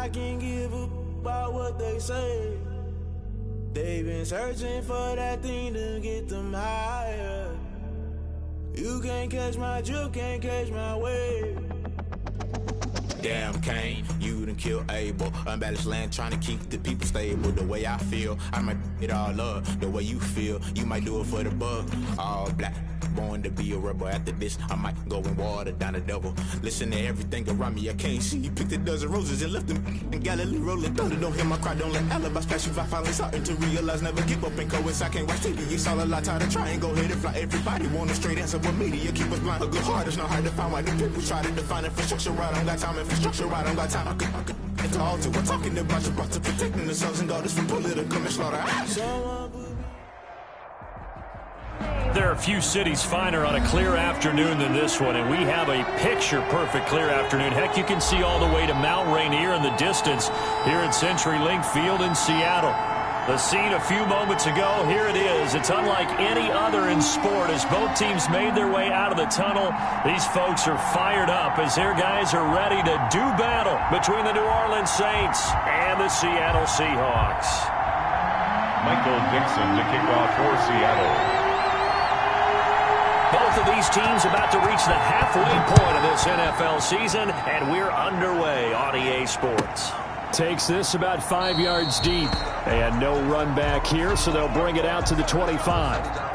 I can't give a about what they say. They've been searching for that thing to get them higher. You can't catch my drift, can't catch my wave. Damn, Kane, you done killed Abel. Unbalanced land, trying to keep the people stable. The way I feel, I might it all up. The way you feel, you might do it for the bug. All black, born to be a rebel. After this, I might go and water down the double. Listen to everything around me, I can't see. Picked a dozen roses and left them in Galilee rolling thunder. Don't hear my cry, don't let alibis flash. If I finally starting to realize, never give up and coincide. I can't watch TV, it's all a lot. Time to try and go ahead and fly. Everybody want a straight answer, but media keep us blind. A good heart is not hard to find. Why the people try to define infrastructure right? I don't got time, infrastructure right, I don't got time. I could it's all to we're talking about your to protecting the sons and daughters from political and slaughter. There are a few cities finer on a clear afternoon than this one, and we have a picture-perfect clear afternoon. Heck, you can see all the way to Mount Rainier in the distance here at CenturyLink Field in Seattle. The scene a few moments ago, here it is. It's unlike any other in sport as both teams made their way out of the tunnel. These folks are fired up as their guys are ready to do battle between the New Orleans Saints and the Seattle Seahawks. Michael Dixon to kick off for Seattle. Both of these teams about to reach the halfway point of this NFL season, and we're underway on EA Sports. Takes this about 5 yards deep. And no run back here, so they'll bring it out to the 25.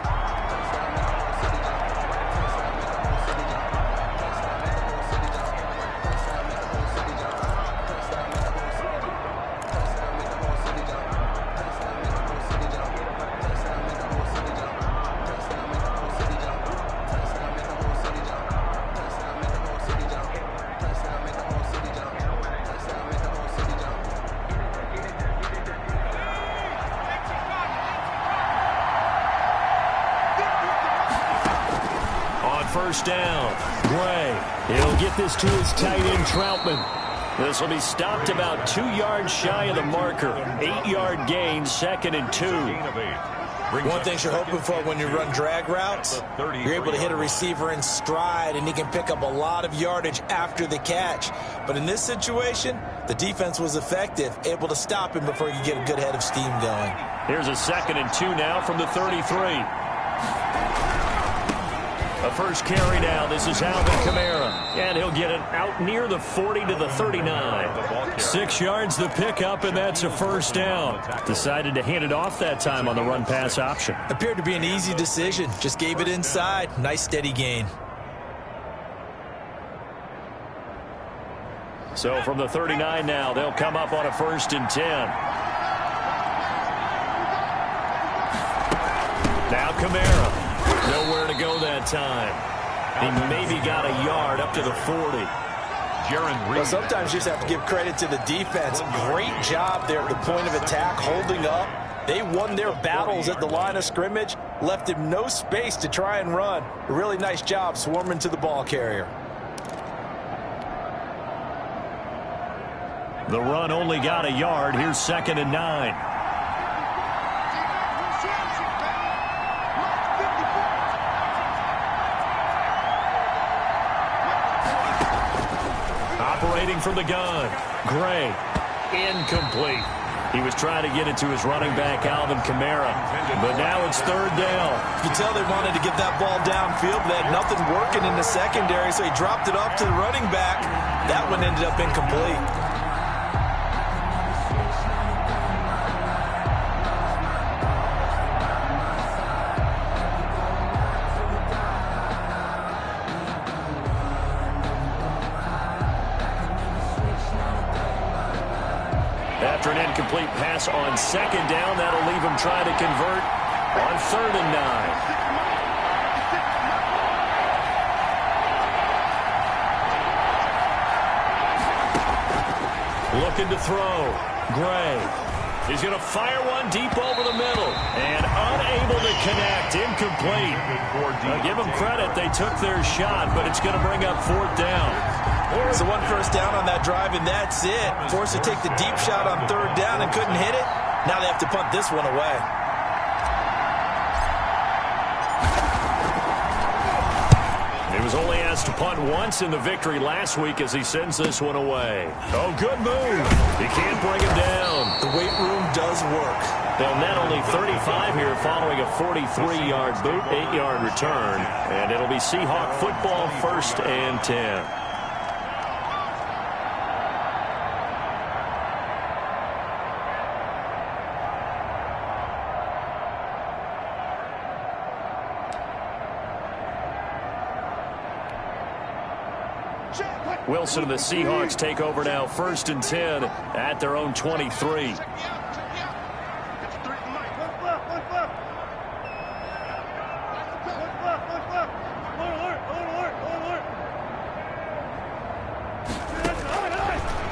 First down. Gray. He'll get this to his tight end, Troutman. This will be stopped about 2 yards shy of the marker. 8-yard gain, 2nd and 2. One thing you're hoping for when you run drag routes, you're able to hit a receiver in stride, and he can pick up a lot of yardage after the catch. But in this situation, the defense was effective, able to stop him before he could get a good head of steam going. Here's a 2nd and 2 now from the 33. A first carry down. This is Alvin Kamara. And he'll get it out near the 40 to the 39. 6 yards the pickup, and that's a first down. Decided to hand it off that time on the run-pass option. Appeared to be an easy decision. Just gave it inside. Nice steady gain. So from the 39 now, they'll come up on a 1st and 10. Now Kamara. Nowhere to go that time. He maybe got a yard up to the 40. Well, sometimes you just have to give credit to the defense. Great job there at the point of attack, holding up. They won their battles at the line of scrimmage, left him no space to try and run. A really nice job swarming to the ball carrier. The run only got a yard. Here's 2nd and 9. Operating from the gun. Gray. Incomplete. He was trying to get it to his running back, Alvin Kamara. But now it's 3rd down. You can tell they wanted to get that ball downfield. They had nothing working in the secondary, so he dropped it off to the running back. That one ended up incomplete. After an incomplete pass on 2nd down, that'll leave him trying to convert on 3rd and 9. Looking to throw. Gray. He's going to fire one deep over the middle. And unable to connect. Incomplete. Give them credit. They took their shot, but it's going to bring up 4th down. So 1 first down on that drive, and that's it. Forced to take the deep shot on 3rd down and couldn't hit it. Now they have to punt this one away. It was only asked to punt once in the victory last week as he sends this one away. Oh, good move. He can't bring him down. The weight room does work. They'll net only 35 here following a 43-yard boot, 8-yard return. And it'll be Seahawk football, 1st and 10. Wilson and the Seahawks take over now, 1st and 10 at their own 23.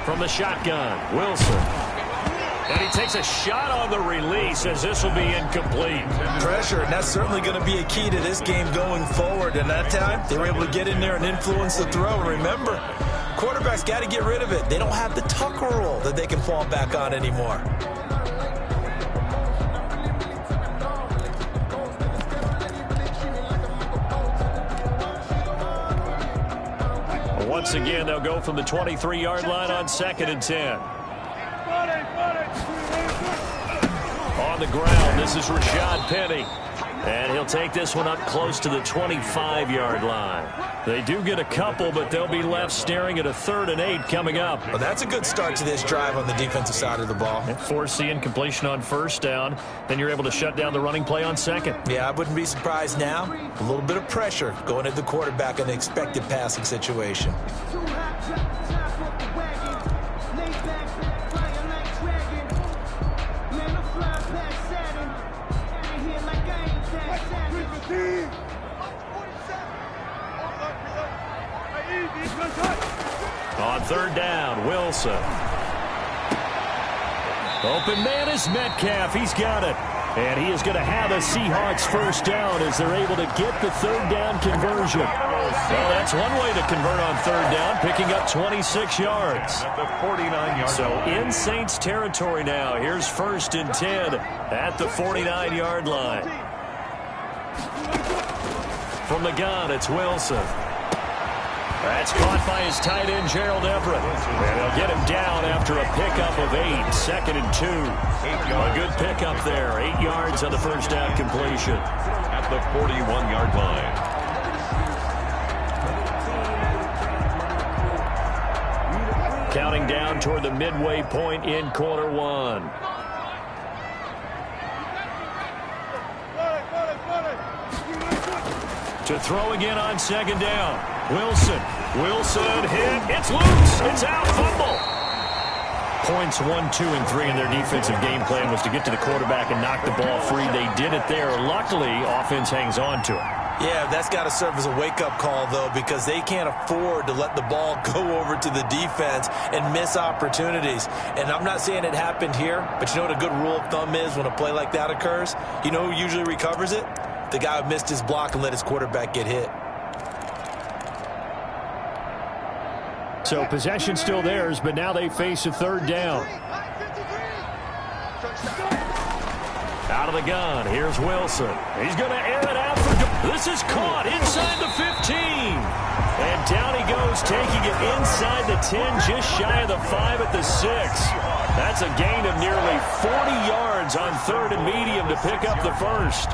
From the shotgun, Wilson. And he takes a shot on the release as this will be incomplete. Pressure, and that's certainly going to be a key to this game going forward. And that time, they were able to get in there and influence the throw. And remember, quarterbacks got to get rid of it. They don't have the Tucker rule that they can fall back on anymore. Once again, they'll go from the 23-yard line on 2nd and 10. On the ground, this is Rashad Penny. And he'll take this one up close to the 25-yard line. They do get a couple, but they'll be left staring at a 3rd and 8 coming up. Well, that's a good start to this drive on the defensive side of the ball. Force the incompletion on 1st down. Then you're able to shut down the running play on 2nd. Yeah, I wouldn't be surprised now. A little bit of pressure going at the quarterback in the expected passing situation. On 3rd down, Wilson. Open man is Metcalf. He's got it. And he is going to have a Seahawks 1st down as they're able to get the 3rd down conversion. Well, that's one way to convert on 3rd down, picking up 26 yards. At the 49-yard So line. in Saints territory now. Here's 1st and 10 at the 49-yard line. From the gun, it's Wilson. That's caught by his tight end, Gerald Everett. And he'll get him down after a pickup of 8, 2nd and 2. A good pickup there, 8 yards on the 1st down completion. At the 41-yard line. Counting down toward the midway point in quarter 1. To throw again on 2nd down. Wilson hit. It's loose. It's out. Fumble. Points 1, 2, and 3 in their defensive game plan was to get to the quarterback and knock the ball free. They did it there. Luckily, offense hangs on to it. Yeah, that's got to serve as a wake-up call, though, because they can't afford to let the ball go over to the defense and miss opportunities. And I'm not saying it happened here, but you know what a good rule of thumb is when a play like that occurs? You know who usually recovers it? The guy who missed his block and let his quarterback get hit. So possession still theirs, but now they face a 3rd down. Out of the gun, here's Wilson. He's going to air it out for... This is caught inside the 15. And down he goes, taking it inside the 10, just shy of the 5 at the 6. That's a gain of nearly 40 yards on 3rd and medium to pick up the 1st.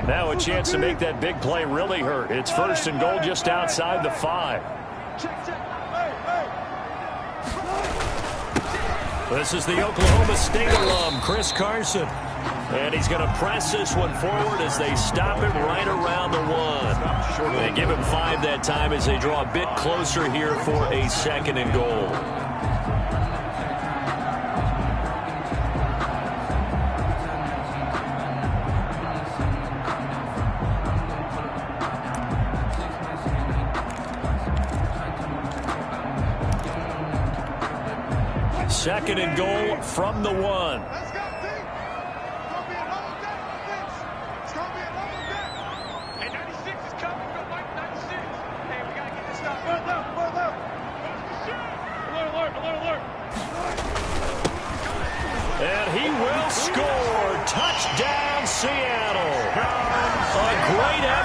Now a chance to make that big play really hurt. It's 1st and goal just outside the 5. This is the Oklahoma State alum, Chris Carson. And he's going to press this one forward as they stop him right around the 1. They give him 5 that time as they draw a bit closer here for a 2nd and goal. Second and goal from the 1. Let's go, team. It's going to be another day for this. It's going to be another day. And 96 is coming. Go Mike, 96. Hey, we got to get this stuff. Further up.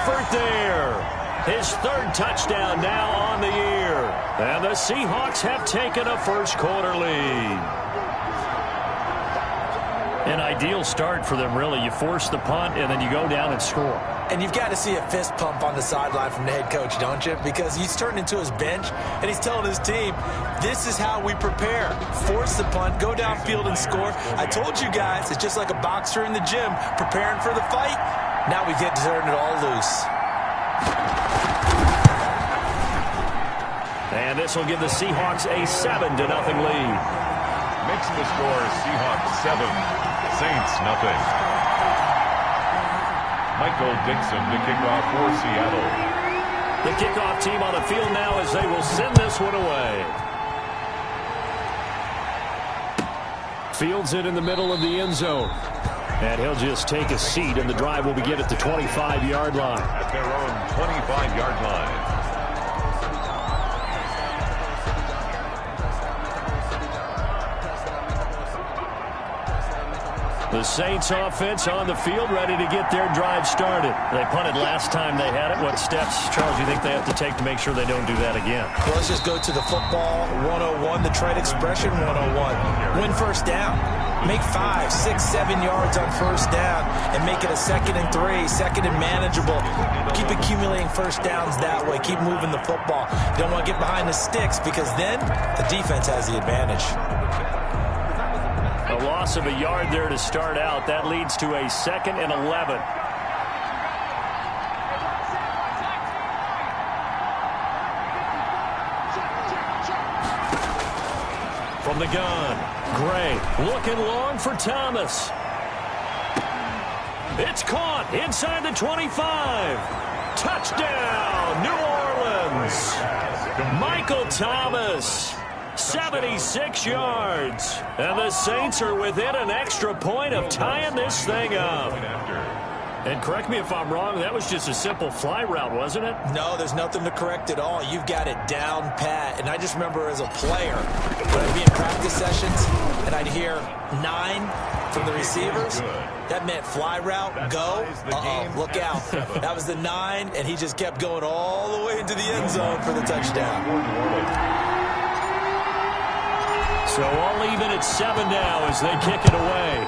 effort there. His third touchdown now on the year. And the Seahawks have taken a first-quarter lead. An ideal start for them, really. You force the punt, and then you go down and score. And you've got to see a fist pump on the sideline from the head coach, don't you? Because he's turned into his bench, and he's telling his team, this is how we prepare. Force the punt, go downfield and score. I told you guys, it's just like a boxer in the gym preparing for the fight. Now we get to turn it all loose. And this will give the Seahawks a 7-0 lead. Makes the score Seahawks 7, Saints nothing. Michael Dixon to kick off for Seattle. The kickoff team on the field now as they will send this one away. Fields it in the middle of the end zone. And he'll just take a seat, and the drive will begin at the 25-yard line. At their own 25-yard line. The Saints offense on the field, ready to get their drive started. They punted last time they had it. What steps, Charles, do you think they have to take to make sure they don't do that again? Well, let's just go to the football 101, the trade expression 101. Win first down. Make 5, 6, 7 yards on first down and make it a 2nd and 3, 2nd and manageable. Keep accumulating first downs that way. Keep moving the football. You don't want to get behind the sticks because then the defense has the advantage. A loss of a yard there to start out. That leads to a 2nd and 11. From the gun, Gray looking long for Thomas. It's caught inside the 25. Touchdown, New Orleans. Michael Thomas. 76 yards. And the Saints are within an extra point of tying this thing up. And correct me if I'm wrong, that was just a simple fly route, wasn't it? No, there's nothing to correct at all. You've got it down pat. And I just remember as a player, when I'd be in practice sessions, and I'd hear 9 from the receivers, that meant fly route, go, look out. That was the 9, and he just kept going all the way into the end zone for the touchdown. So all even at 7 now as they kick it away.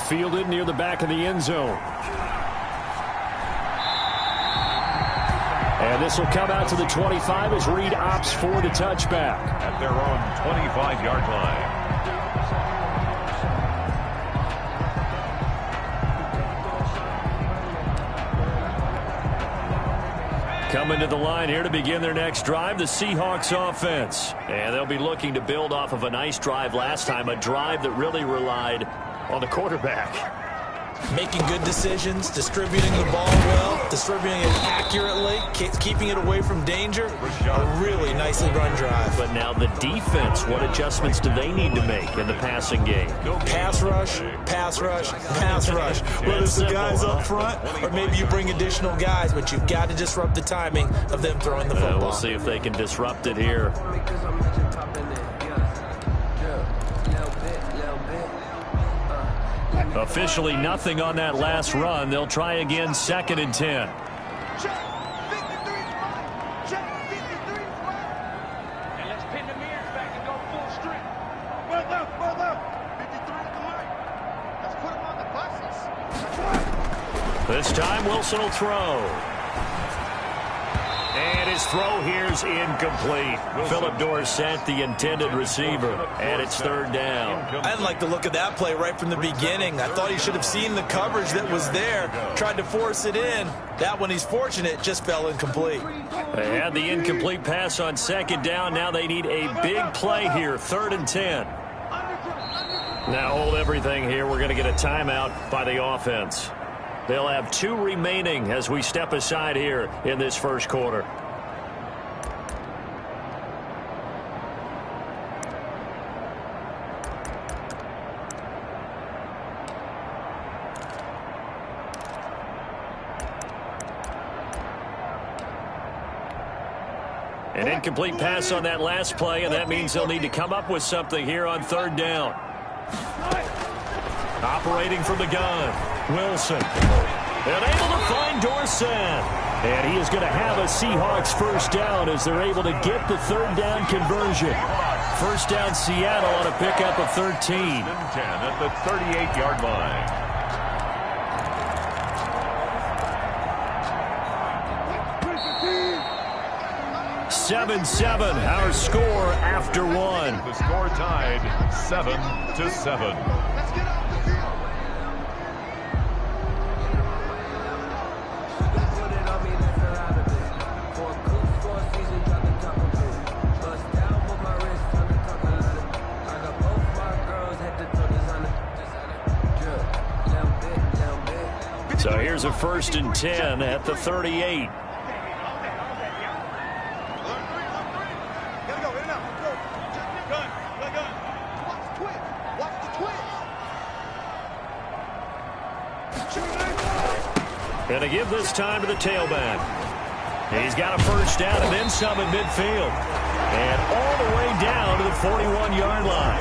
Fielded near the back of the end zone. And this will come out to the 25 as Reed opts for the touchback. At their own 25-yard line. Coming to the line here to begin their next drive, the Seahawks offense. And they'll be looking to build off of a nice drive last time, a drive that really relied on the quarterback. Making good decisions, distributing the ball well, distributing it accurately, keeping it away from danger. A really nicely run drive. But now the defense, what adjustments do they need to make in the passing game? Pass rush, pass rush, pass rush. Whether it's the guys up front or maybe you bring additional guys, but you've got to disrupt the timing of them throwing the football. We'll see if they can disrupt it here. Officially nothing on that last run. They'll try again, 2nd and 10. Check 53 right. Check 53 right. And let's pin the mirrors back and go full strength. Well done, well done. 53 at the mic. Let's put them on the buses. This time Wilson will throw. And his throw here's incomplete. Philip Dorsett, the intended receiver, and it's 3rd down. I didn't like the look of that play right from the beginning. I thought he should have seen the coverage that was there, tried to force it in. That one, he's fortunate, just fell incomplete. They had the incomplete pass on 2nd down. Now they need a big play here, 3rd and 10. Now hold everything here. We're going to get a timeout by the offense. They'll have 2 remaining as we step aside here in this first quarter. An incomplete pass on that last play, and that means they'll need to come up with something here on 3rd down. Operating from the gun. Wilson. And able to find Dorsett. And he is going to have a Seahawks first down as they're able to get the third down conversion. First down Seattle on a pickup of 13. 10 at the 38-yard line. 7-7, our score after one. The score tied 7-7. Let's get off the field. So here's a 1st and 10 at the 38. And to give this time to the tailback. He's got a first down and then some at midfield. And all the way down to the 41-yard line.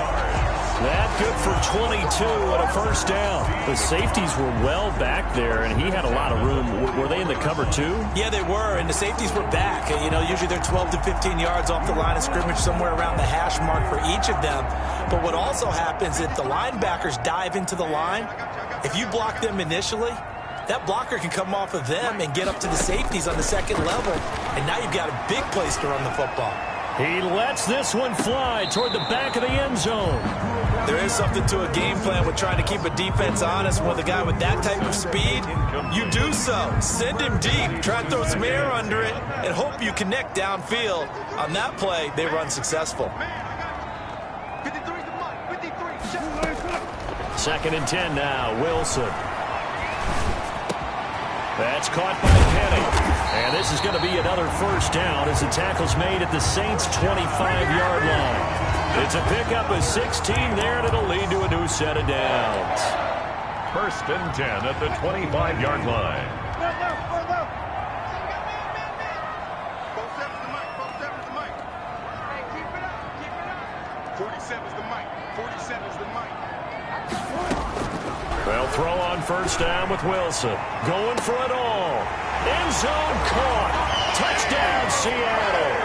That good for 22 and a first down. The safeties were well back there, and he had a lot of room. Were they in the cover too? Yeah, they were, and the safeties were back. You know, usually they're 12 to 15 yards off the line of scrimmage, somewhere around the hash mark for each of them. But what also happens if the linebackers dive into the line, if you block them initially, that blocker can come off of them and get up to the safeties on the second level, and now you've got a big place to run the football. He lets this one fly toward the back of the end zone. There is something to a game plan with trying to keep a defense honest. With a guy with that type of speed, you do so. Send him deep, try and throw some air under it, and hope you connect downfield. On that play, they run successful. 53's the mark. 53. 2nd and 10 now, Wilson. That's caught by Penny. And this is going to be another first down as the tackle's made at the Saints' 25-yard line. It's a pickup of 16 there, and it'll lead to a new set of downs. 1st and 10 at the 25-yard line. 47's the mic. 47's the mic. Hey, keep it up. Keep it up. 47's the mic. 47's the mic. They'll throw on first down with Wilson. Going for it all. End zone caught. Touchdown, Seattle.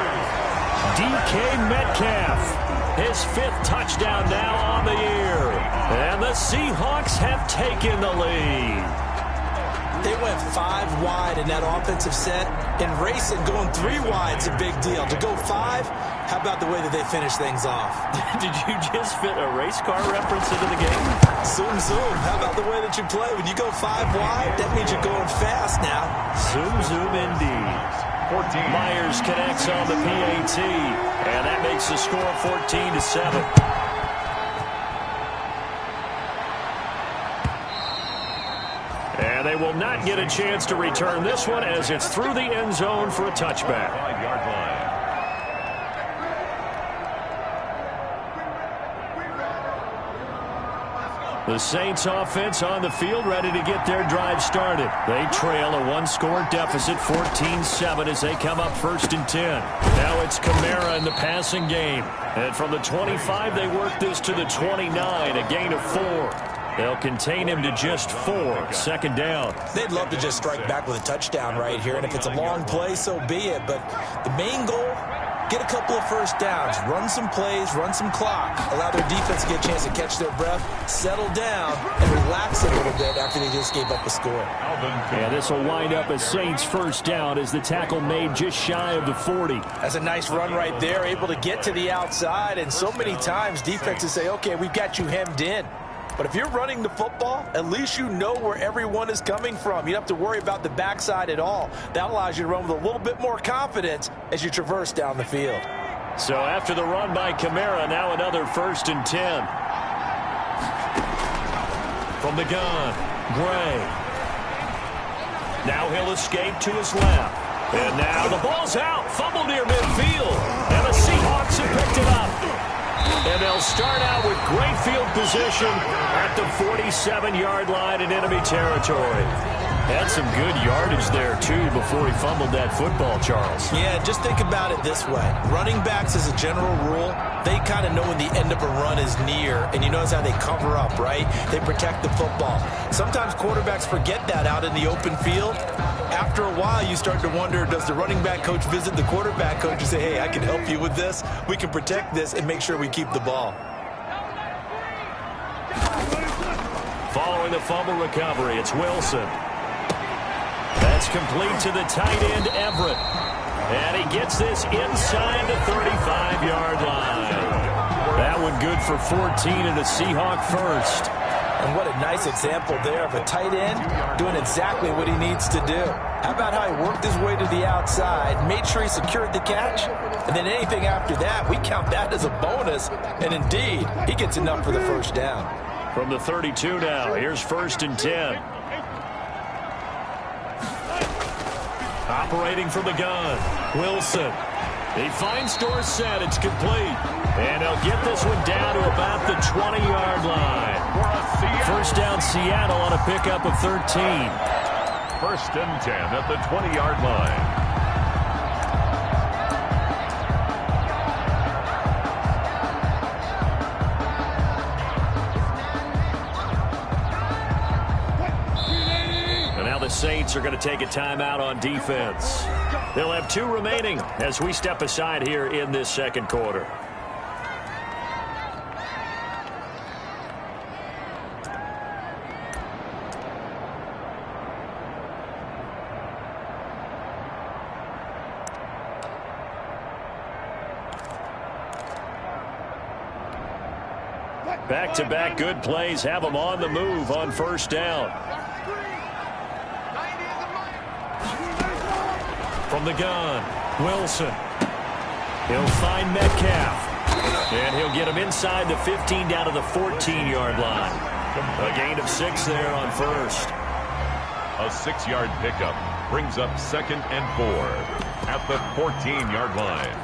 DK Metcalf. His 5th touchdown now on the year. And the Seahawks have taken the lead. They went 5 wide in that offensive set. And racing, going 3 wide's a big deal. To go 5, how about the way that they finish things off? Did you just fit a race car reference into the game? Zoom, zoom. How about the way that you play? When you go 5 wide, that means you're going fast now. Zoom, zoom indeed. 14. Myers connects on the PAT, and that makes the score 14-7. And they will not get a chance to return this one as it's through the end zone for a touchback. 5-yard line. The Saints offense on the field ready to get their drive started. They trail a 1-score deficit, 14-7 as they come up 1st and 10. Now it's Kamara in the passing game. And from the 25, they work this to the 29, a gain of 4. They'll contain him to just 4. 2nd down. They'd love to just strike back with a touchdown right here, and if it's a long play, so be it. But the main goal, get a couple of first downs, run some plays, run some clock, allow their defense to get a chance to catch their breath, settle down, and relax a little bit after they just gave up a score. And this will wind up a Saints first down as the tackle made just shy of the 40. That's a nice run right there, able to get to the outside, and so many times defenses say, okay, we've got you hemmed in. But if you're running the football, at least you know where everyone is coming from. You don't have to worry about the backside at all. That allows you to run with a little bit more confidence as you traverse down the field. So after the run by Kamara, now another 1st and 10. From the gun, Gray. Now he'll escape to his left. And now the ball's out. Fumble near midfield. And the Seahawks have picked it up. And they'll start out with great field position at the 47-yard line in enemy territory. Had some good yardage there, too, before he fumbled that football, Charles. Yeah, just think about it this way. Running backs, as a general rule, they kind of know when the end of a run is near, and you notice how they cover up, right? They protect the football. Sometimes quarterbacks forget that out in the open field. After a while, you start to wonder, does the running back coach visit the quarterback coach and say, hey, I can help you with this. We can protect this and make sure we keep the ball. Following the fumble recovery, it's Wilson. That's complete to the tight end, Everett. And he gets this inside the 35-yard line. That one good for 14 and a Seahawk first. And what a nice example there of a tight end doing exactly what he needs to do. How about how he worked his way to the outside, made sure he secured the catch, and then anything after that, we count that as a bonus. And indeed, he gets enough for the first down. From the 32 now, here's 1st and 10. Operating from the gun, Wilson. He finds Dorsett. It's complete. And he'll get this one down to about the 20-yard line. First down, Seattle on a pickup of 13. 1st and 10 at the 20-yard line. The Saints are going to take a timeout on defense. They'll have 2 remaining as we step aside here in this second quarter. Back-to-back good plays have them on the move on 1st down. From the gun, Wilson. He'll find Metcalf. And he'll get him inside the 15 down to the 14-yard line. A gain of 6 there on 1st. A 6-yard pickup brings up 2nd and 4 at the 14-yard line.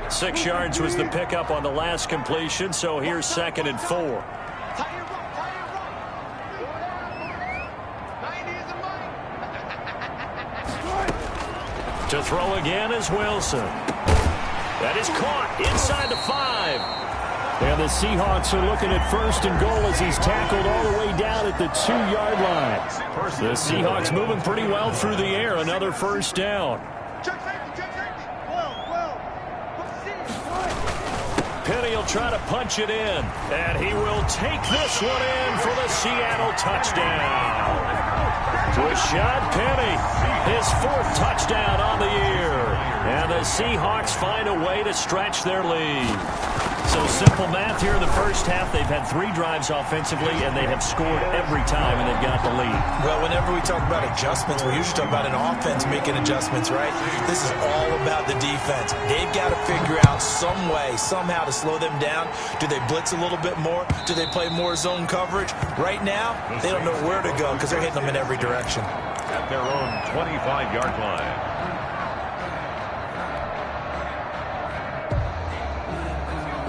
Six yards was the pickup on the last completion, so here's 2nd and 4. To throw again is Wilson. That is caught inside the 5. And the Seahawks are looking at 1st and goal as he's tackled all the way down at the 2-yard line. The Seahawks moving pretty well through the air. Another 1st down. Penny will try to punch it in, and he will take this one in for the Seattle touchdown. Rashad Penny, his 4th touchdown on the year, and the Seahawks find a way to stretch their lead. So simple math here in the first half. They've had 3 drives offensively, and they have scored every time, and they've got the lead. Well, whenever we talk about adjustments, we usually talk about an offense making adjustments, right? This is all about the defense. They've got to figure out some way, somehow to slow them down. Do they blitz a little bit more? Do they play more zone coverage? Right now, they don't know where to go because they're hitting them in every direction. At their own 25-yard line.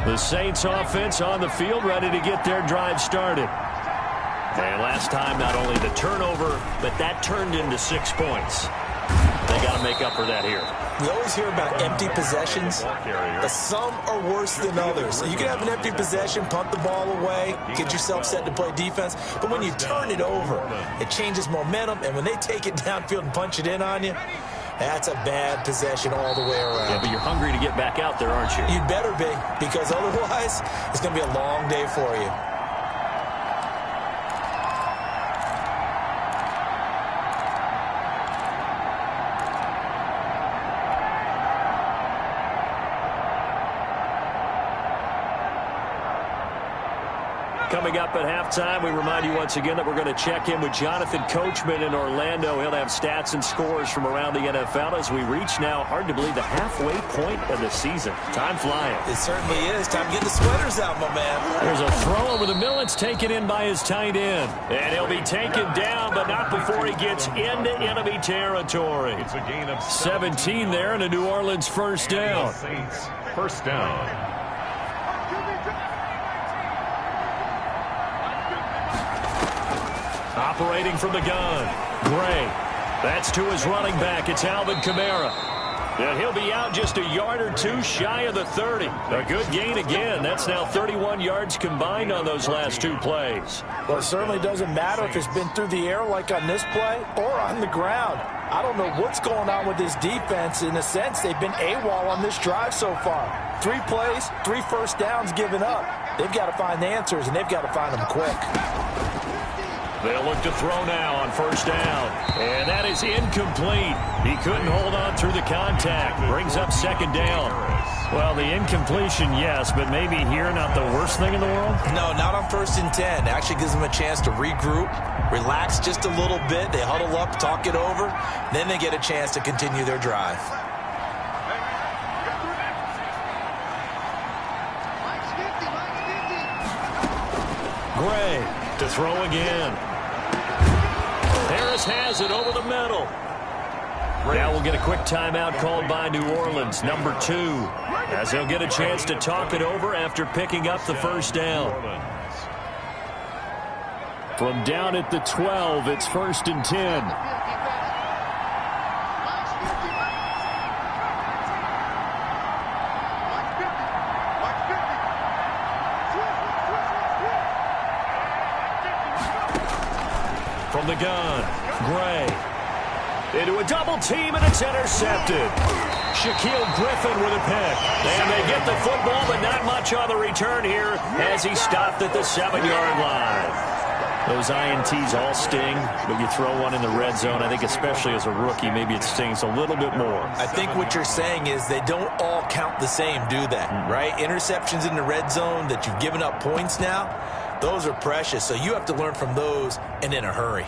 The Saints offense on the field, ready to get their drive started. And last time, not only the turnover, but that turned into 6 points. They got to make up for that here. We always hear about empty possessions, but some are worse than others. So you can have an empty possession, punt the ball away, get yourself set to play defense. But when you turn it over, it changes momentum. And when they take it downfield and punch it in on you, that's a bad possession all the way around. Yeah, but you're hungry to get back out there, aren't you? You'd better be, because otherwise it's going to be a long day for you. coming up at halftime. We remind you once again that we're going to check in with Jonathan Coachman in Orlando. He'll have stats and scores from around the NFL as we reach now, hard to believe, the halfway point of the season. Time flying. It certainly is. Time to get the sweaters out, my man. There's a throw over the middle. It's taken in by his tight end. And he'll be taken down, but not before he gets into enemy territory. It's a gain of 17 there and a New Orleans first down. Saints first down. Operating from the gun, Gray. That's to his running back. It's Alvin Kamara. And he'll be out just a yard or two shy of the 30. A good gain again. That's now 31 yards combined on those last two plays. Well, it certainly doesn't matter if it's been through the air like on this play or on the ground. I don't know what's going on with this defense. In a sense, they've been AWOL on this drive so far. 3 plays, 3 first downs given up. They've got to find answers, and they've got to find them quick. They'll look to throw now on first down. And that is incomplete. He couldn't hold on through the contact. Brings up second down. Well, the incompletion, yes, but maybe here not the worst thing in the world? No, not on 1st and 10. It actually gives them a chance to regroup, relax just a little bit. They huddle up, talk it over. Then they get a chance to continue their drive. Gray to throw again. Harris has it over the middle. Now we'll get a quick timeout called by New Orleans, number 2, as they'll get a chance to talk it over after picking up the first down. From down at the 12, it's 1st and 10. From the gun, Gray. Into a double team, and it's intercepted. Shaquille Griffin with a pick. And they get the football, but not much on the return here as he stopped at the 7-yard line. Those INTs all sting, but you throw one in the red zone, I think especially as a rookie, maybe it stings a little bit more. I think what you're saying is they don't all count the same, do they? Right? Interceptions in the red zone that you've given up points now, those are precious, so you have to learn from those and in a hurry.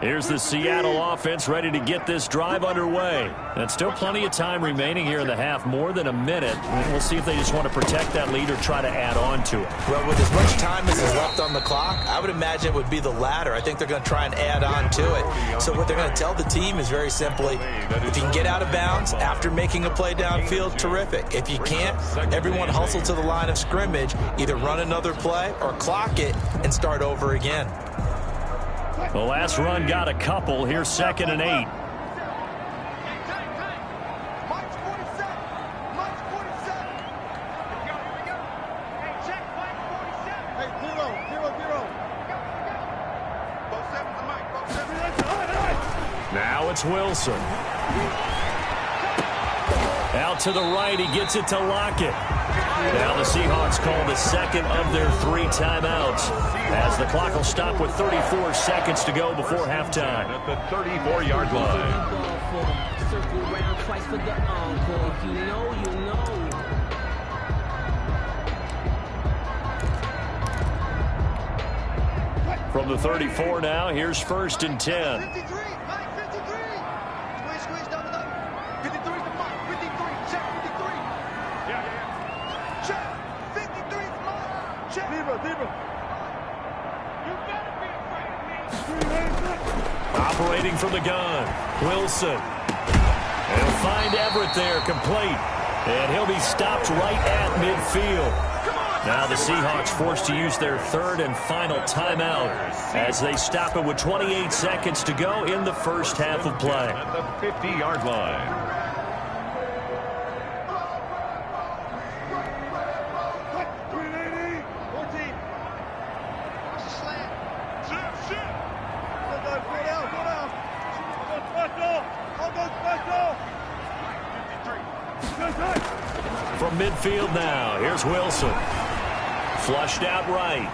Here's the Seattle offense ready to get this drive underway. And still plenty of time remaining here in the half, more than a minute. We'll see if they just want to protect that lead or try to add on to it. Well, with as much time as is left on the clock, I would imagine it would be the latter. I think they're going to try and add on to it. So what they're going to tell the team is very simply, if you can get out of bounds after making a play downfield, terrific. If you can't, everyone hustle to the line of scrimmage, either run another play or clock it and start over again. The last run got a couple. Here's 2nd and 8. Now it's Wilson. Out to the right. He gets it to Lockett. Now the Seahawks call the 2nd of their 3 timeouts as the clock will stop with 34 seconds to go before halftime. At the 34-yard line. From the 34 now, here's 1st and 10. Operating from the gun, Wilson. He'll find Everett there, complete. And he'll be stopped right at midfield. Now the Seahawks forced to use their 3rd and final timeout as they stop it with 28 seconds to go in the first half of play. At the 50-yard line. From midfield now, here's Wilson. Flushed out right.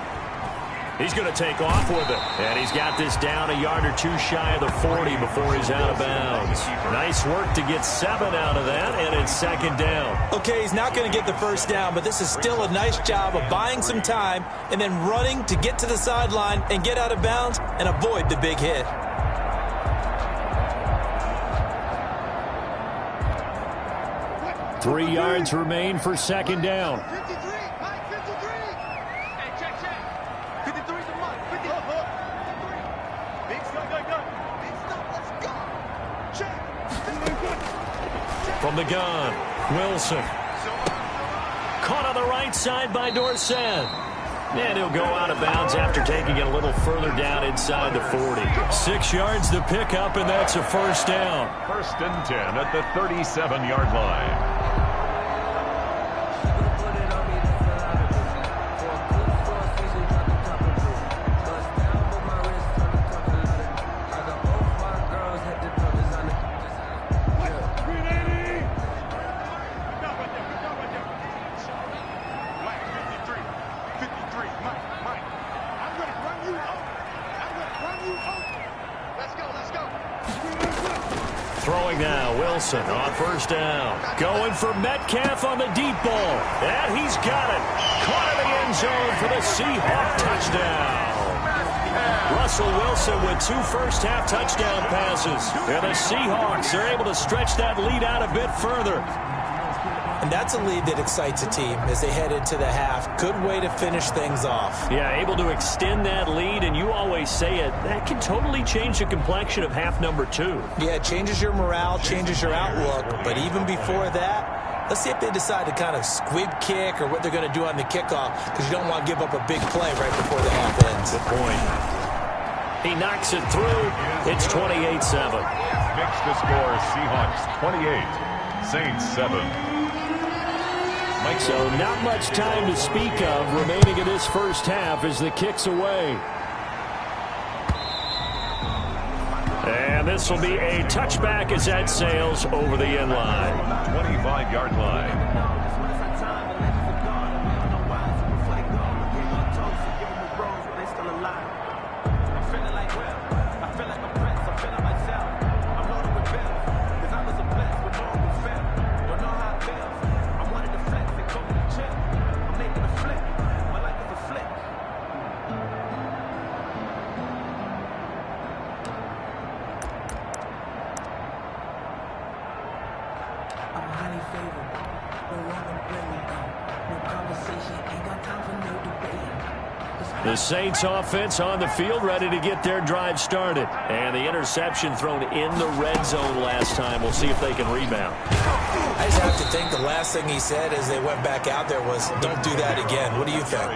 He's going to take off with it. And he's got this down a yard or two shy of the 40 before he's out of bounds. Nice work to get 7 out of that, and it's second down. Okay, he's not going to get the first down, but this is still a nice job of buying some time and then running to get to the sideline and get out of bounds and avoid the big hit. Three yards remain for second down. 53, Mike, 53. Hey, check. 53's a Mike. 53. Big stuff, Big stuff, let's go. Check. From the gun, Wilson. Caught on the right side by Dorsett. And he'll go out of bounds after taking it a little further down inside the 40. 6 yards to pick up, and that's a first down. 1st and 10 at the 37-yard line. Throwing now, Wilson on first down. Going for Metcalf on the deep ball. And he's got it. Caught in the end zone for the Seahawk touchdown. Russell Wilson with 2 first-half touchdown passes. And the Seahawks are able to stretch that lead out a bit further. And that's a lead that excites a team as they head into the half. Good way to finish things off. Yeah, able to extend that lead, and you always say it, that can totally change the complexion of half number 2. Yeah, it changes your morale, changes your outlook. But even before that, let's see if they decide to kind of squib kick or what they're going to do on the kickoff, because you don't want to give up a big play right before the half ends. Good point. He knocks it through. It's 28-7. Mixed the score, Seahawks 28, Saints 7. So not much time to speak of remaining in this first half as the kick's away. And this will be a touchback as that sails over the end line. 25-yard line. The Saints offense on the field, ready to get their drive started. And the interception thrown in the red zone last time. We'll see if they can rebound. I just have to think the last thing he said as they went back out there was, don't do that again. What do you think?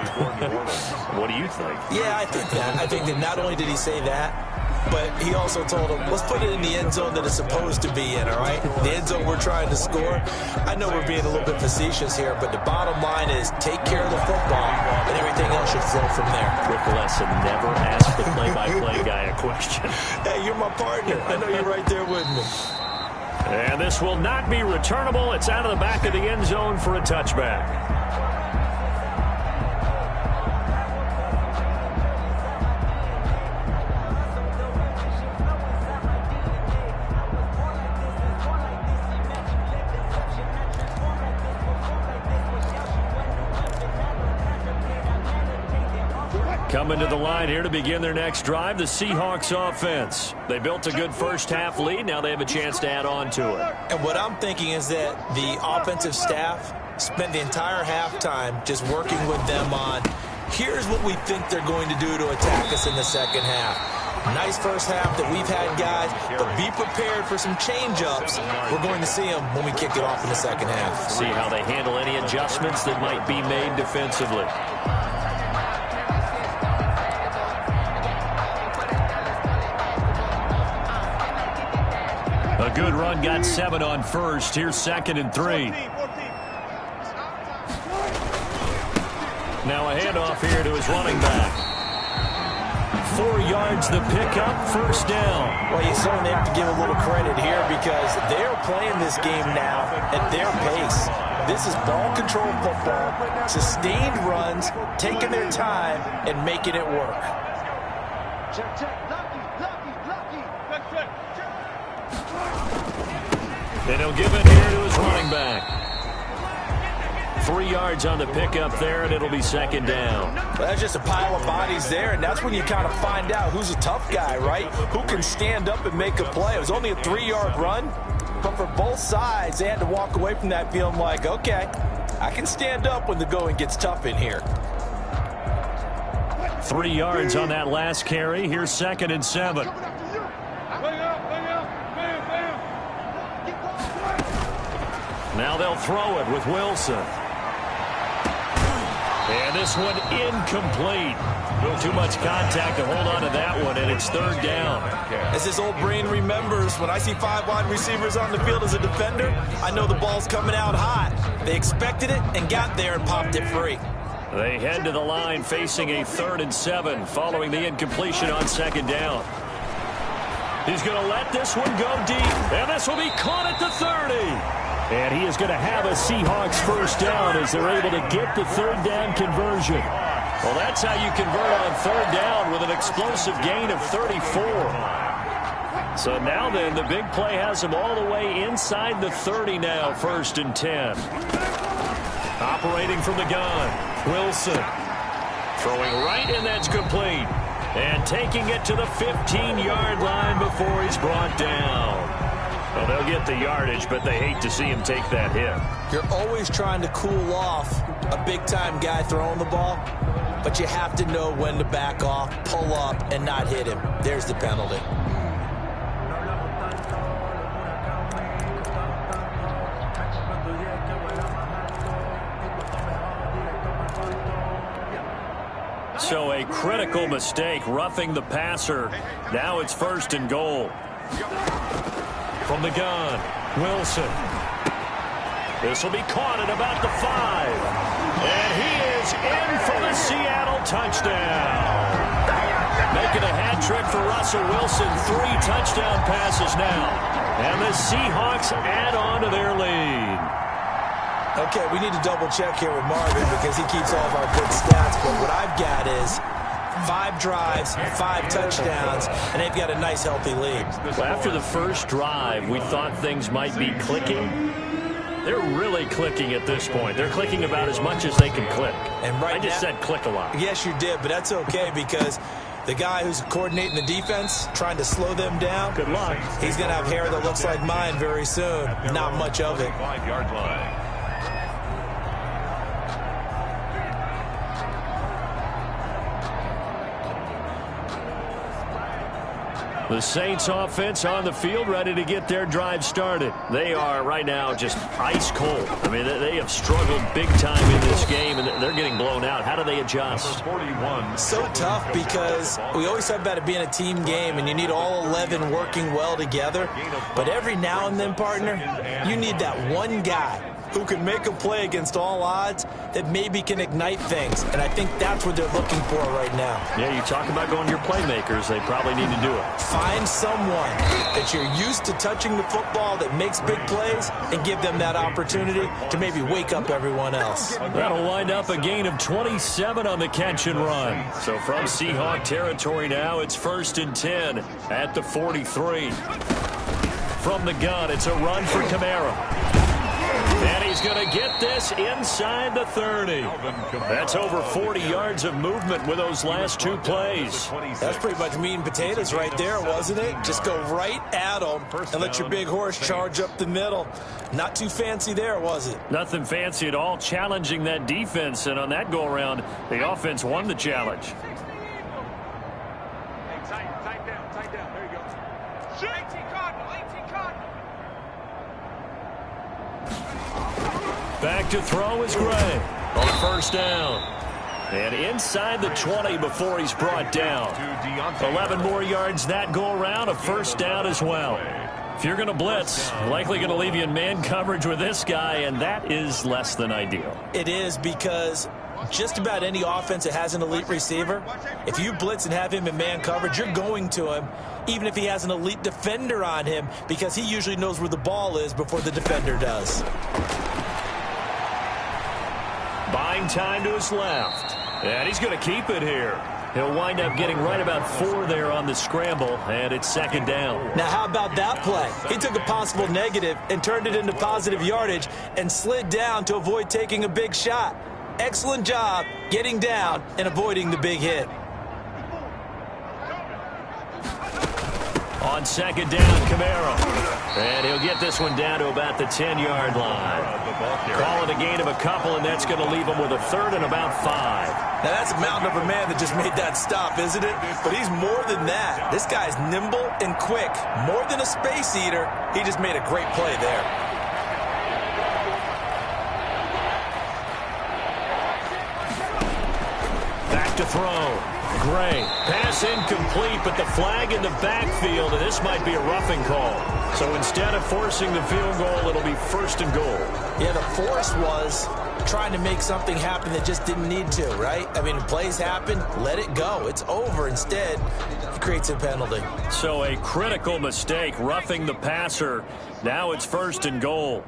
What do you think? Yeah, I think that. I think that not only did he say that, but he also told them, let's put it in the end zone that it's supposed to be in, all right? The end zone we're trying to score. I know we're being a little bit facetious here, but the bottom line is take care of the football, and everything else should flow from there. Quick lesson, never ask the play-by-play guy a question. Hey, you're my partner. I know you're right there with me. And this will not be returnable. It's out of the back of the end zone for a touchback. Coming to the line here to begin their next drive, the Seahawks offense. They built a good first-half lead. Now they have a chance to add on to it. And what I'm thinking is that the offensive staff spent the entire halftime just working with them on, here's what we think they're going to do to attack us in the second half. Nice first half that we've had, guys, but be prepared for some change-ups. We're going to see them when we kick it off in the second half. See how they handle any adjustments that might be made defensively. A good run, got 7 on first. Here's 2nd and 3. Now a handoff here to his running back. 4 yards the pickup, first down. Well, you certainly have to give a little credit here because they're playing this game now at their pace. This is ball control football, sustained runs, taking their time and making it work. Check, check. Lucky. And he'll give it here to his running back. 3 yards on the pickup there, and it'll be second down. Well, that's just a pile of bodies there, and that's when you kind of find out who's a tough guy, right? Who can stand up and make a play. It was only a 3-yard run, but for both sides, they had to walk away from that feeling like, okay, I can stand up when the going gets tough in here. 3 yards on that last carry. Here's 2nd and 7. Now they'll throw it with Wilson. And this one incomplete. Too much contact to hold on to that one, and it's 3rd down. As his old brain remembers, when I see 5 wide receivers on the field as a defender, I know the ball's coming out hot. They expected it and got there and popped it free. They head to the line facing a 3rd and 7 following the incompletion on 2nd down. He's going to let this one go deep, and this will be caught at the 30. And he is going to have a Seahawks first down as they're able to get the 3rd down conversion. Well, that's how you convert on 3rd down with an explosive gain of 34. So now then, the big play has him all the way inside the 30 now, 1st and 10. Operating from the gun, Wilson. Throwing right, and that's complete. And taking it to the 15-yard line before he's brought down. Well, they'll get the yardage, but they hate to see him take that hit. You're always trying to cool off a big-time guy throwing the ball, but you have to know when to back off, pull up, and not hit him. There's the penalty. So a critical mistake, roughing the passer. Now it's 1st and goal. From the gun, Wilson. This will be caught at about the 5. And he is in for the Seattle touchdown. Making a hat trick for Russell Wilson. 3 touchdown passes now. And the Seahawks add on to their lead. Okay, we need to double check here with Marvin because he keeps all of our good stats. But what I've got is 5 drives, 5 touchdowns, and they've got a nice, healthy lead. Well, after the first drive, we thought things might be clicking. They're really clicking at this point. They're clicking about as much as they can click. And right I just said click a lot. Yes, you did, but that's okay because the guy who's coordinating the defense, trying to slow them down, good luck. He's going to have hair that looks like mine very soon. Not much of it. 5-yard line. The Saints offense on the field, ready to get their drive started. They are right now just ice cold. I mean, they have struggled big time in this game, and they're getting blown out. How do they adjust? 41. So tough because we always talk about it being a team game, and you need all 11 working well together. But every now and then, partner, you need that one guy who can make a play against all odds that maybe can ignite things. And I think that's what they're looking for right now. Yeah, you talk about going to your playmakers. They probably need to do it. Find someone that you're used to touching the football that makes big plays and give them that opportunity to maybe wake up everyone else. That'll wind up a gain of 27 on the catch and run. So from Seahawk territory now, it's 1st and 10 at the 43. From the gun, it's a run for Kamara. And he's going to get this inside the 30. That's over 40 yards of movement with those last 2 plays. That's pretty much meat and potatoes right there, wasn't it? Just go right at them and let your big horse charge up the middle. Not too fancy there, was it? Nothing fancy at all, challenging that defense. And on that go-around, the offense won the challenge. Hey, tight down. There you go. 18 Cardinal. Back to throw is Gray on 1st down. And inside the 20 before he's brought down. 11 more yards that go around, a 1st down as well. If you're going to blitz, likely going to leave you in man coverage with this guy, and that is less than ideal. It is because just about any offense that has an elite receiver, if you blitz and have him in man coverage, you're going to him, even if he has an elite defender on him, because he usually knows where the ball is before the defender does. Buying time to his left. And he's going to keep it here. He'll wind up getting right about 4 there on the scramble, and it's second down. Now, how about that play? He took a possible negative and turned it into positive yardage and slid down to avoid taking a big shot. Excellent job getting down and avoiding the big hit. On second down, Kamara. And he'll get this one down to about the 10-yard line. Call it a gain of a couple, and that's going to leave him with a third and about 5. Now, that's a mountain of a man that just made that stop, isn't it? But he's more than that. This guy's nimble and quick. More than a space eater, he just made a great play there. Back to throw. Gray. Pass incomplete, but the flag in the backfield, and this might be a roughing call. So instead of forcing the field goal, it'll be first and goal. Yeah, the force was trying to make something happen that just didn't need to, right? I mean, plays happen, let it go. It's over. Instead, he creates a penalty. So a critical mistake, roughing the passer. Now it's first and goal.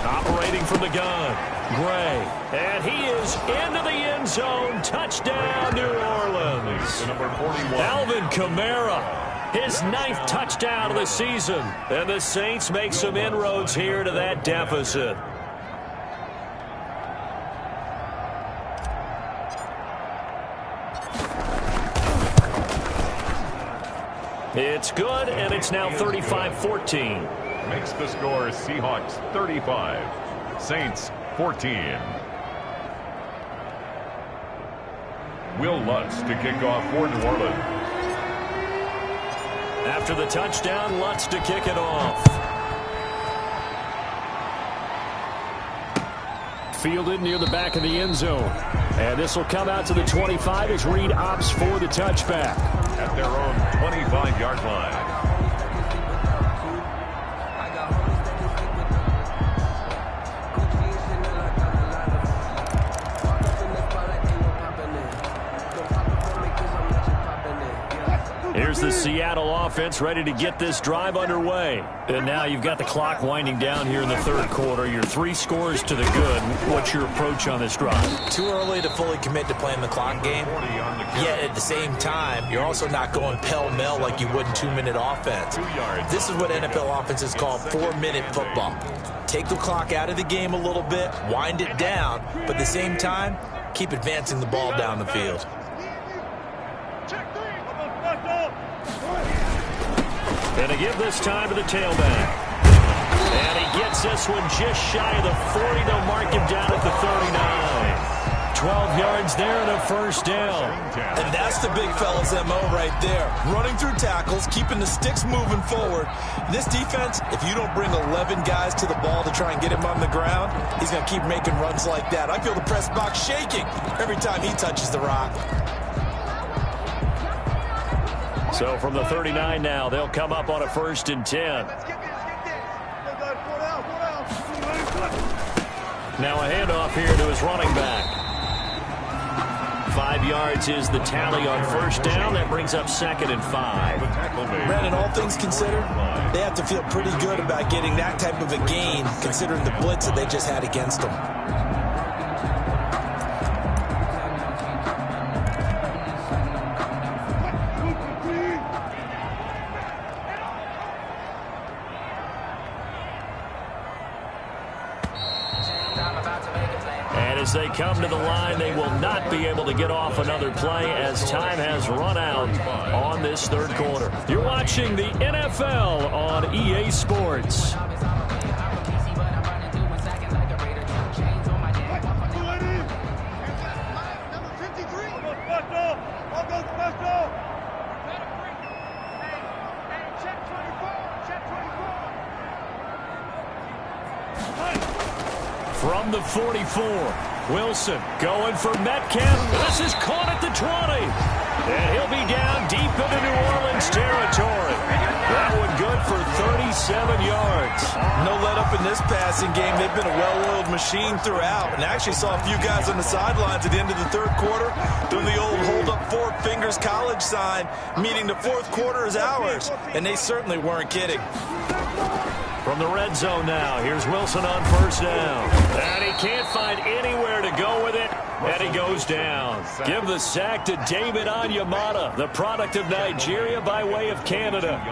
Operating from the gun, Gray. And he is into the end zone. Touchdown, New Orleans. Number 41. Alvin Kamara, his 9th touchdown of the season. And the Saints make some inroads here to that deficit. It's good, and it's now 35-14. Makes the score Seahawks 35, Saints 14. Will Lutz to kick off for New Orleans. After the touchdown, Lutz to kick it off. Fielded near the back of the end zone. And this will come out to the 25 as Reed opts for the touchback. At their own 25-yard line. Here's the Seattle offense ready to get this drive underway. And now you've got the clock winding down here in the third quarter. Your 3 scores to the good. What's your approach on this drive? Too early to fully commit to playing the clock game. Yet at the same time, you're also not going pell-mell like you would in 2-minute offense. This is what NFL offenses call 4-minute football. Take the clock out of the game a little bit, wind it down, but at the same time, keep advancing the ball down the field. And to give this time to the tailback. And he gets this one just shy of the 40. They'll mark him down at the 39. 12 yards there and a first down. And that's the big fella's MO right there. Running through tackles, keeping the sticks moving forward. This defense, if you don't bring 11 guys to the ball to try and get him on the ground, he's going to keep making runs like that. I feel the press box shaking every time he touches the rock. So from the 39 now, they'll come up on a 1st and 10. Now a handoff here to his running back. 5 yards is the tally on first down. That brings up 2nd and 5. Brandon, all things considered, they have to feel pretty good about getting that type of a gain, considering the blitz that they just had against them. As they come to the line, they will not be able to get off another play as time has run out on this third quarter. You're watching the NFL on EA Sports. From the 44, Wilson going for Metcalf. This is caught at the 20. And he'll be down deep into New Orleans territory. That one good for 37 yards. No let up in this passing game. They've been a well-oiled machine throughout. And I actually saw a few guys on the sidelines at the end of the third quarter doing the old hold up four fingers college sign, meaning the fourth quarter is ours. And they certainly weren't kidding. From the red zone now, here's Wilson on first down. And he can't find anywhere to go with it. And he goes down. Give the sack to David Onyemata, the product of Nigeria by way of Canada.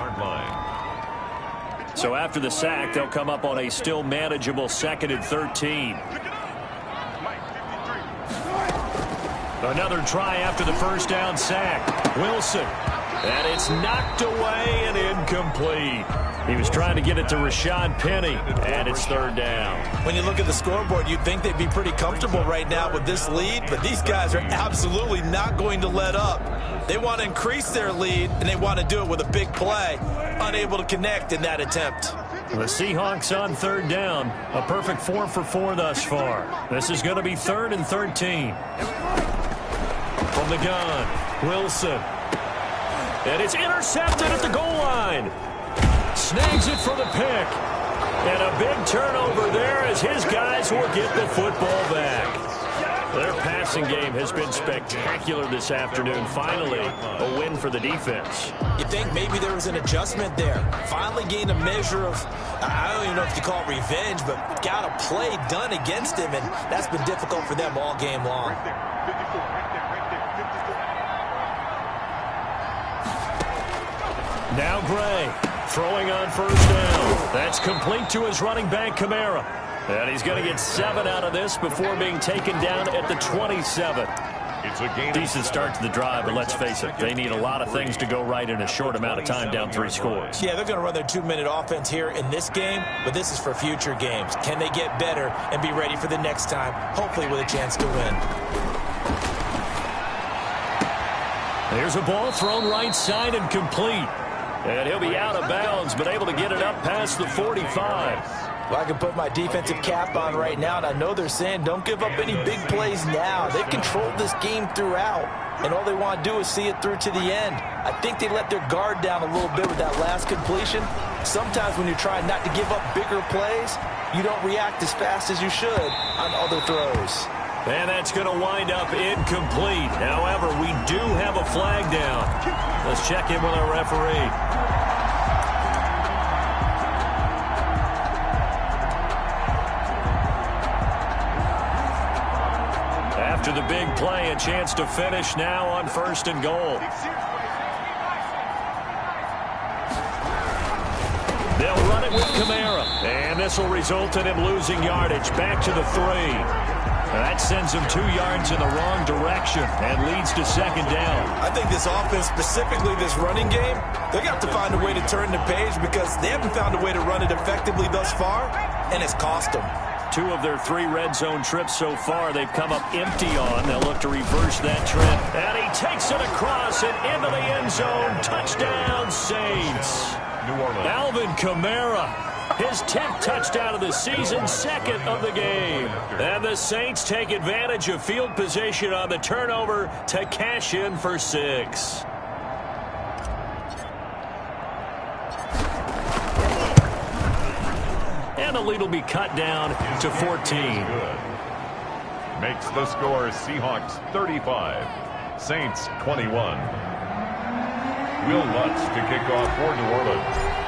So after the sack, they'll come up on a still manageable 2nd and 13. Another try after the first down sack. Wilson. And it's knocked away and incomplete. He was trying to get it to Rashad Penny, and it's 3rd down. When you look at the scoreboard, you'd think they'd be pretty comfortable right now with this lead, but these guys are absolutely not going to let up. They want to increase their lead, and they want to do it with a big play. Unable to connect in that attempt. The Seahawks on 3rd down. A perfect 4 for 4 thus far. This is going to be 3rd and 13. From the gun, Wilson. And it's intercepted at the goal line. Snags it for the pick. And a big turnover there as his guys will get the football back. Their passing game has been spectacular this afternoon. Finally, a win for the defense. You think maybe there was an adjustment there. Finally gained a measure of, I don't even know if you call it revenge, but got a play done against him, and that's been difficult for them all game long. Now Gray. Throwing on first down. That's complete to his running back, Kamara. And he's going to get 7 out of this before being taken down at the 27. Decent start to the drive, but let's face it, they need a lot of things to go right in a short amount of time, down 3 scores. Yeah, they're going to run their 2-minute offense here in this game, but this is for future games. Can they get better and be ready for the next time, hopefully with a chance to win? There's a ball thrown right side and complete. And he'll be out of bounds, but able to get it up past the 45. Well, I can put my defensive cap on right now, and I know they're saying don't give up any big plays now. They've controlled this game throughout, and all they want to do is see it through to the end. I think they let their guard down a little bit with that last completion. Sometimes when you're trying not to give up bigger plays, you don't react as fast as you should on other throws. And that's going to wind up incomplete. However, we do have a flag down. Let's check in with our referee. After the big play, a chance to finish now on 1st and goal. They'll run it with Kamara. And this will result in him losing yardage. Back to the 3. That sends him 2 yards in the wrong direction and leads to 2nd down. I think this offense, specifically this running game, they're going to have to find a way to turn the page because they haven't found a way to run it effectively thus far, and it's cost them. 2 of their 3 red zone trips so far, they've come up empty on. They'll look to reverse that trip. And he takes it across and into the end zone. Touchdown, Saints. New Orleans. Alvin Kamara. His 10th touchdown of the season, 2nd of the game. And the Saints take advantage of field position on the turnover to cash in for 6. And the lead will be cut down to 14. Makes the score Seahawks 35, Saints 21. Will Lutz to kick off for New Orleans.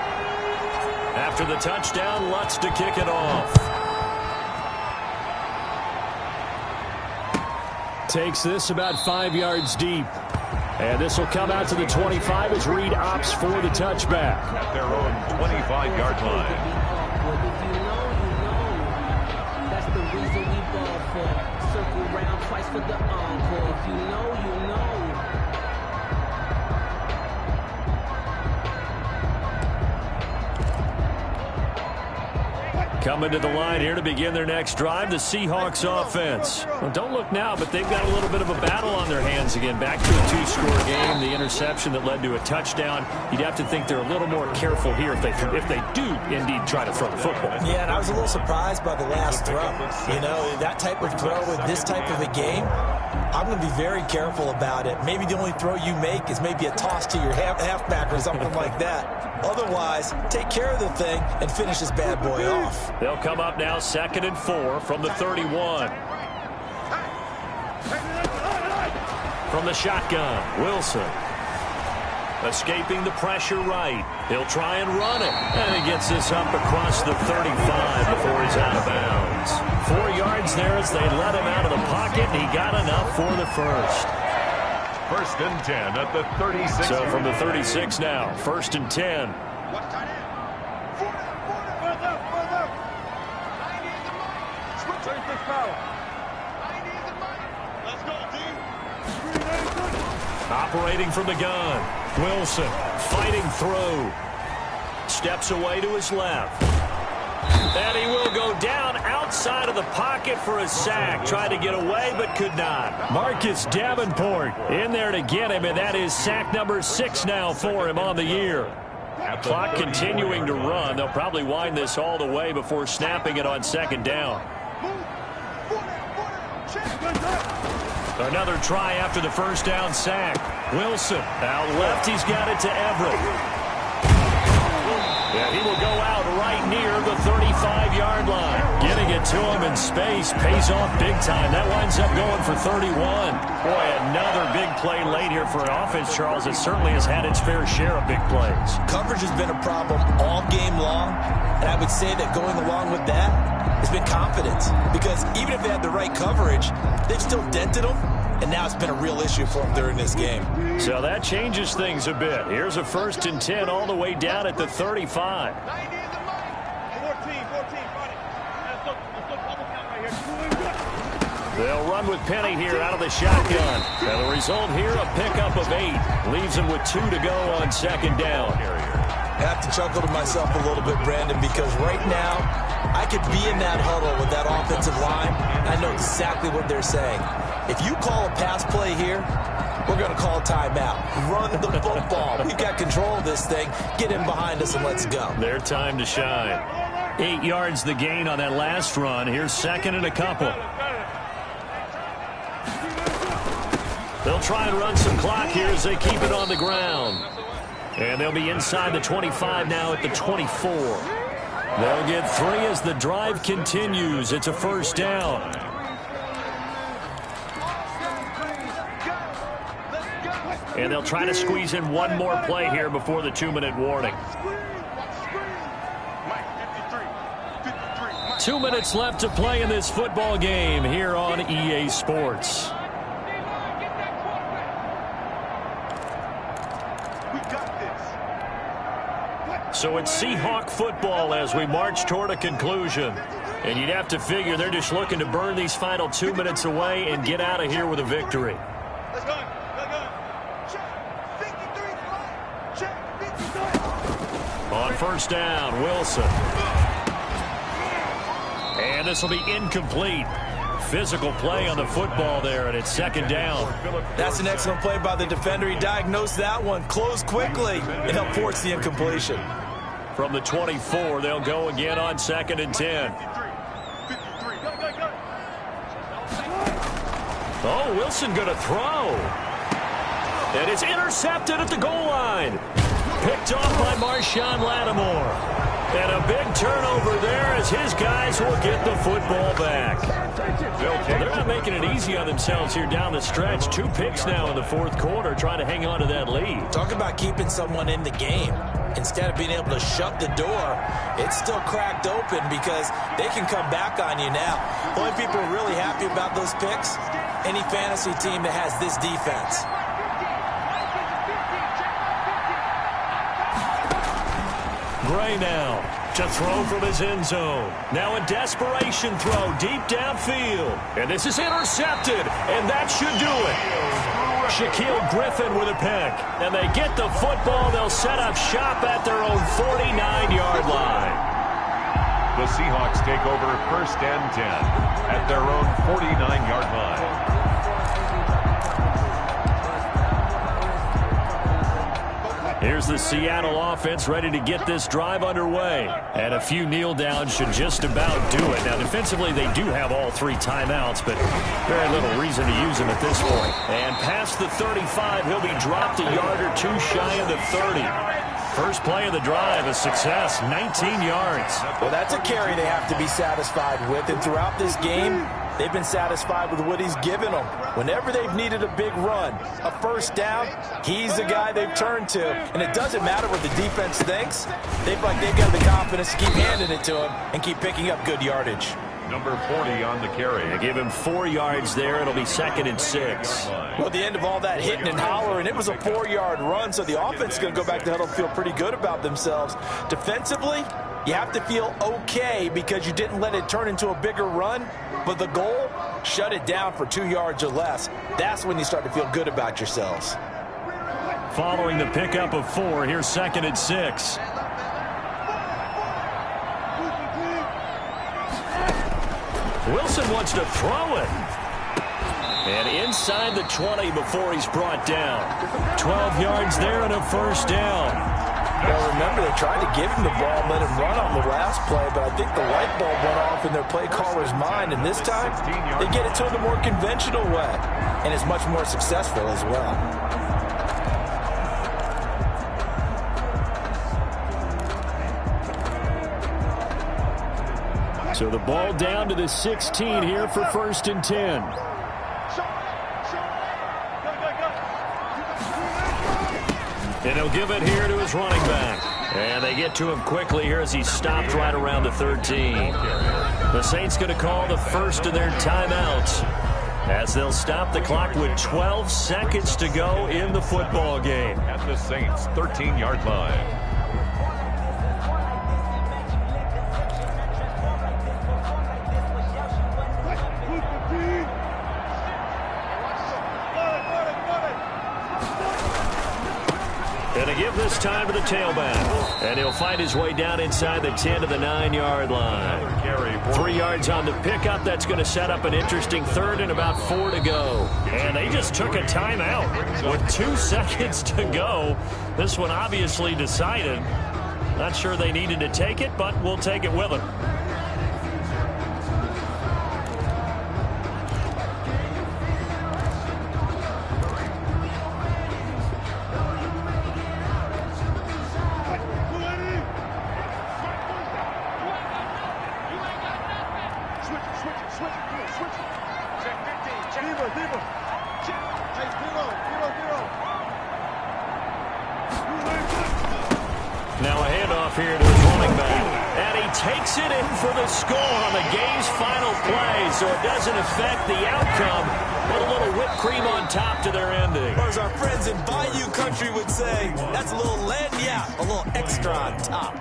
After the touchdown, Lutz to kick it off. Takes this about 5 yards deep. And this will come out to the 25 as Reed opts for the touchback. At their own 25-yard line. That's the reason we ball for. Circle round twice for the encore. If you know, you know. Coming to the line here to begin their next drive, the Seahawks offense. Well, don't look now, but they've got a little bit of a battle on their hands again. Back to a 2-score game, the interception that led to a touchdown. You'd have to think they're a little more careful here if they do indeed try to throw the football. Yeah, and I was a little surprised by the last throw. You know, that type of throw with this type of a game, I'm going to be very careful about it. Maybe the only throw you make is maybe a toss to your halfback or something like that. Otherwise, take care of the thing and finish this bad boy off. They'll come up now 2nd and 4 from the 31. From the shotgun, Wilson. Escaping the pressure right. He'll try and run it. And he gets this up across the 35 before he's out of bounds. 4 yards there as they let him out of the pocket. And he got enough for the first. 1st and 10 at the 36. So from the 36 now, 1st and 10. Operating from the gun. Wilson fighting through. Steps away to his left. And he will go down outside of the pocket for a sack. Tried to get away but could not. Marcus Davenport in there to get him, and that is sack number 6 now for him on the year. Clock continuing to run. They'll probably wind this all the way before snapping it on 2nd down. Another try after the 1st down sack. Wilson out left. He's got it to Everett. Yeah, he will go out right near the 35-yard line. Getting it to him in space pays off big time. That winds up going for 31. Boy, another big play late here for an offense, Charles. It certainly has had its fair share of big plays. Coverage has been a problem all game long, and I would say that going along with that has been confidence. Because even if they had the right coverage, they've still dented them, and now it's been a real issue for them during this game. So that changes things a bit. Here's a 1st and 10 all the way down at the 35. They'll run with Penny here out of the shotgun. And the result here, a pickup of 8. Leaves him with 2 to go on 2nd down. I have to chuckle to myself a little bit, Brandon, because right now I could be in that huddle with that offensive line, and I know exactly what they're saying. If you call a pass play here, we're going to call a timeout. Run the football. We've got control of this thing. Get in behind us and let's go. Their time to shine. 8 yards the gain on that last run. Here's 2nd and a couple. They'll try and run some clock here as they keep it on the ground. And they'll be inside the 25 now at the 24. They'll get 3 as the drive continues. It's a 1st down. And they'll try to squeeze in one more play here before the 2-minute warning. 2 minutes left to play in this football game here on EA Sports. So it's Seahawk football as we march toward a conclusion. And you'd have to figure they're just looking to burn these final 2 minutes away and get out of here with a victory. On 1st down, Wilson. And this will be incomplete. Physical play on the football there, and it's 2nd down. That's an excellent play by the defender. He diagnosed that one, closed quickly, and helped force the incompletion. From the 24, they'll go again on 2nd and 10. Oh, Wilson going to throw. And it's intercepted at the goal line. Picked off by Marshawn Lattimore. And a big turnover there as his guys will get the football back. They're not making it easy on themselves here down the stretch. 2 picks now in the 4th quarter trying to hang on to that lead. Talk about keeping someone in the game. Instead of being able to shut the door, it's still cracked open because they can come back on you now. The only people who are really happy about those picks, any fantasy team that has this defense. Gray now to throw from his end zone. Now a desperation throw deep downfield. And this is intercepted, and that should do it. Shaquille Griffin with a pick. And they get the football. They'll set up shop at their own 49-yard line. The Seahawks take over 1st and 10 at their own 49-yard line. Here's the Seattle offense ready to get this drive underway. And a few kneel downs should just about do it. Now, defensively, they do have all 3 timeouts, but very little reason to use them at this point. And past the 35, he'll be dropped a yard or 2 shy of the 30. First play of the drive, a success, 19 yards. Well, that's a carry they have to be satisfied with. And throughout this game, they've been satisfied with what he's given them. Whenever they've needed a big run, a first down, he's the guy they've turned to. And it doesn't matter what the defense thinks. They've got the confidence to keep handing it to him and keep picking up good yardage. Number 40 on the carry. They give him 4 yards there. It'll be 2nd and 6. Well, at the end of all that hitting and hollering, it was a 4-yard run, so the offense is going to go back to huddle and feel pretty good about themselves. Defensively, you have to feel okay because you didn't let it turn into a bigger run, but the goal, shut it down for 2 yards or less. That's when you start to feel good about yourselves. Following the pickup of 4, here's 2nd and 6. Wilson wants to throw it. And inside the 20 before he's brought down. 12 yards there and a first down. Well, remember, they tried to give him the ball and let him run on the last play, but I think the light bulb went off in their play caller's mind, and this time they get it to him the more conventional way, and it's much more successful as well. So the ball down to the 16 here for 1st and 10. And he'll give it here to his running back. And they get to him quickly here as he stopped right around the 13. The Saints going to call the first of their timeouts as they'll stop the clock with 12 seconds to go in the football game. At the Saints' 13-yard line. And to give this time to the tailback. And he'll find his way down inside the 10 to the 9-yard line. 3 yards on the pickup. That's going to set up an interesting 3rd and about 4 to go. And they just took a timeout with 2 seconds to go. This one obviously decided. Not sure they needed to take it, but we'll take it with them. Now a handoff here to his running back. And he takes it in for the score on the game's final play, so it doesn't affect the outcome, but a little whipped cream on top to their ending. Or as our friends in Bayou Country would say, that's a little lagniappe, a little extra on top.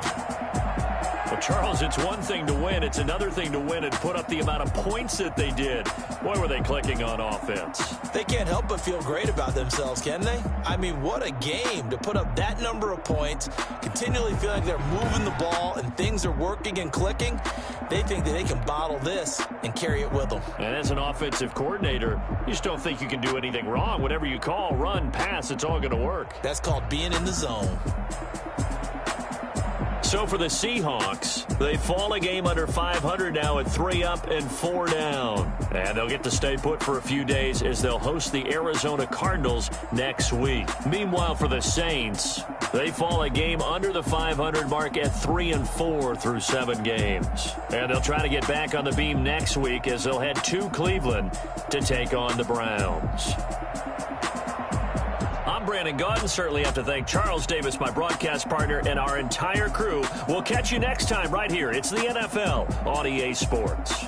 Well, Charles, it's one thing to win. It's another thing to win and put up the amount of points that they did. Boy, were they clicking on offense. They can't help but feel great about themselves, can they? I mean, what a game to put up that number of points, continually feel like they're moving the ball and things are working and clicking. They think that they can bottle this and carry it with them. And as an offensive coordinator, you just don't think you can do anything wrong. Whatever you call, run, pass, it's all going to work. That's called being in the zone. So for the Seahawks, they fall a game under 500 now at 3 up and 4 down. And they'll get to stay put for a few days as they'll host the Arizona Cardinals next week. Meanwhile, for the Saints, they fall a game under the 500 mark at 3 and 4 through 7 games. And they'll try to get back on the beam next week as they'll head to Cleveland to take on the Browns. I'm Brandon Gaudin. Certainly have to thank Charles Davis, my broadcast partner, and our entire crew. We'll catch you next time right here. It's the NFL on EA Sports.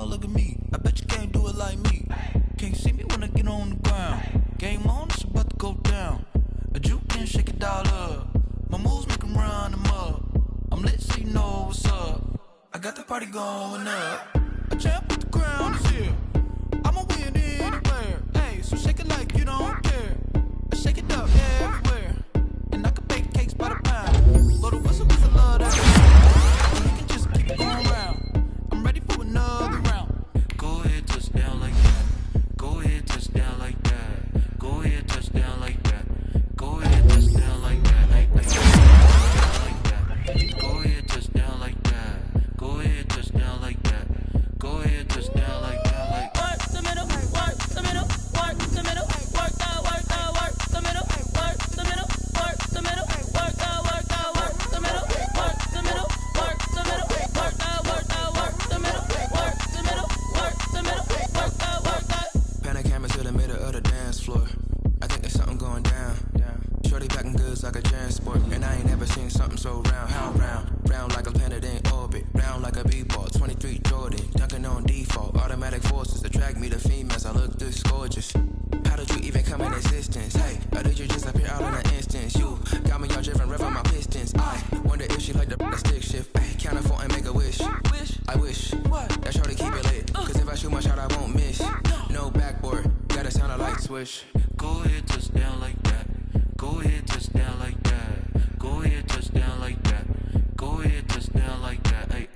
look at me. I bet you can't do it like me. Can't see me when I get on the ground. Game on, it's about to go down. A juke and shake it all up. My moves make them run them up. I'm lit so you know what's up. I got the party going up. A champ with the crown is here. I'ma win anywhere. Hey, so shake it like you don't care. I shake it up everywhere. And I can bake cakes by the pound. Blow the whistle 'cause I love that. You can just keep it going round. I'm ready for another round. Go ahead, touch down like that. Go ahead, touch down like that. Go ahead, touch down like that. Go ahead, touch down like that. Like that. Go ahead, touch down like that. Go ahead, touch down like that. Go ahead, touch down like that. Like work the middle, work the middle, work the middle, work that, work that, work the middle, work the middle, work the middle, work that, work that, work the middle, work the middle, work the middle, work that, work that, work the middle, work the middle, work the middle, work that, work that. Pan a camera to the middle of the dance floor. I think there's something going down. Shorty backing goods like a transport. And I ain't never seen something so round. How round? Round like a planet in orbit. Round like a b-ball. 23 Jordan. Dunking on default. Automatic forces attract me to females. I look this gorgeous. How did you even come in existence? Hey, or did you just appear out in an instance? You got me all driven, revving my pistons. I wonder if she like the stick shift. Ay, count a four and make a wish. I wish that shorty keep it lit. Cause if I shoot my shot, I won't miss. No backboard. Gotta sound a light switch. Go ahead, touch down like that. Go ahead, touch down like that. Go ahead, touch down like that. Go ahead, touch down like that. Ay,